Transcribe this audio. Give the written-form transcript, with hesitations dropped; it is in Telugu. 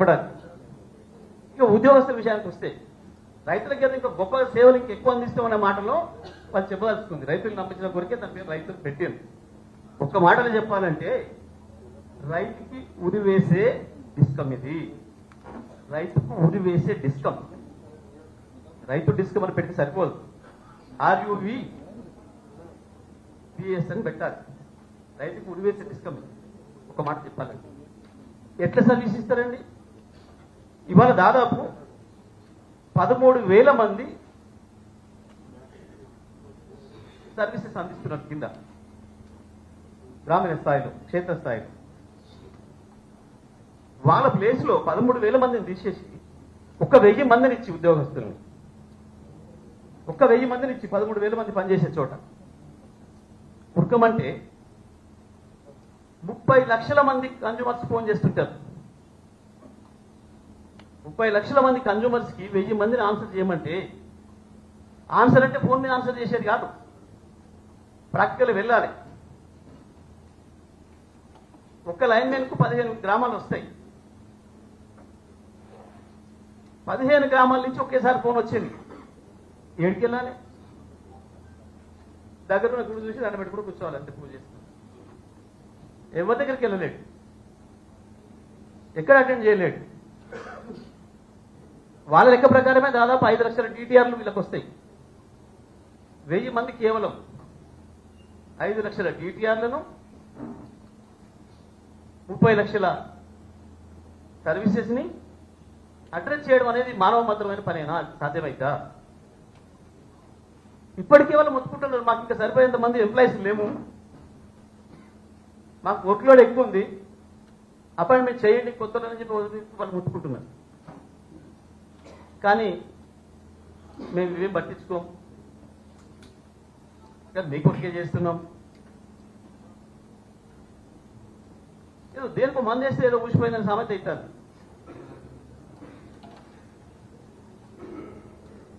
చెప్పడానికి. ఇక ఉద్యోగస్తుల విషయానికి వస్తే రైతులకి ఏదో ఇంకా గొప్ప సేవలు ఇంకా ఎక్కువ అందిస్తామనే మాటలో వాళ్ళు చెప్పదలుచుకుంది. రైతులు నమ్మించిన కొరికే దాని పేరు రైతులు పెట్టారు. ఒక్క మాటలో చెప్పాలంటే రైతుకి ఉరి వేసే డిస్కం ఇది. రైతుకు ఉరి వేసే డిస్కం. రైతు డిస్కం అని పెట్టి సరిపోదు, RUVPS అని పెట్టాలి. రైతుకు ఉరి వేసే డిస్కం ఇది. ఒక మాట చెప్పాలంటే ఎట్లా సర్వీస్ ఇస్తారండి? ఇవాళ దాదాపు 13,000 మంది సర్వీసెస్ అందిస్తున్నారు కింద గ్రామీణ స్థాయిలో, క్షేత్రస్థాయిలో. వాళ్ళ ప్లేస్ లో 13,000 మందిని తీసేసి 1,000 మందిని ఇచ్చి ఉద్యోగస్తులను 1,000 మందిని ఇచ్చి 13,000 మంది పనిచేసే చోట ఉరకమంటే 30 లక్షల మంది కన్జ్యూమర్స్ ఫోన్ చేస్తుంటారు. 30 లక్షల మంది కన్జ్యూమర్స్ కి 1000 మందిని ఆన్సర్ చేయమంటే, ఆన్సర్ అంటే ఫోన్ మీద ఆన్సర్ చేసేది కాదు, ప్రాక్టికల్ వెళ్ళాలి. ఒక్క లైన్మెన్ కు 15 గ్రామాలు వస్తాయి. 15 గ్రామాల నుంచి ఒకేసారి ఫోన్ వచ్చింది. ఏడికి వెళ్ళాలి? దగ్గర ఉన్న గుడి చూసి దాన్ని పెట్టుకుని కూర్చోవాలి, అంతే. పూజ చేస్తున్నాం. ఎవరి దగ్గరికి వెళ్ళలేడు, ఎక్కడ అటెండ్ చేయలేడు. వాళ్ళ లెక్క ప్రకారమే దాదాపు 5 లక్షల DTRలు వీళ్ళకి వస్తాయి. 1000 మంది కేవలం 5 లక్షల DTRలను 30 లక్షల సర్వీసెస్ ని అడ్రస్ చేయడం అనేది మానవ మాత్రమైన పనేనా? సాధ్యమైతా? ఇప్పటికే వాళ్ళు మొత్తుకుంటున్నారు, మాకు ఇంకా సరిపోయేంత మంది ఎంప్లాయీస్ లేము, మాకు వర్క్ లోడ్ ఎక్కువ ఉంది, అపాయింట్మెంట్ చేయండి కొత్తలని చెప్పి వాళ్ళు మొత్తుకుంటున్నారు. కానీ మేము ఇవేం పట్టించుకోం, కానీ మీ కొరికే చేస్తున్నాం. ఏదో దేనికో మంది వేస్తే ఏదో ఊసిపోయిందని సామెత అవుతారు.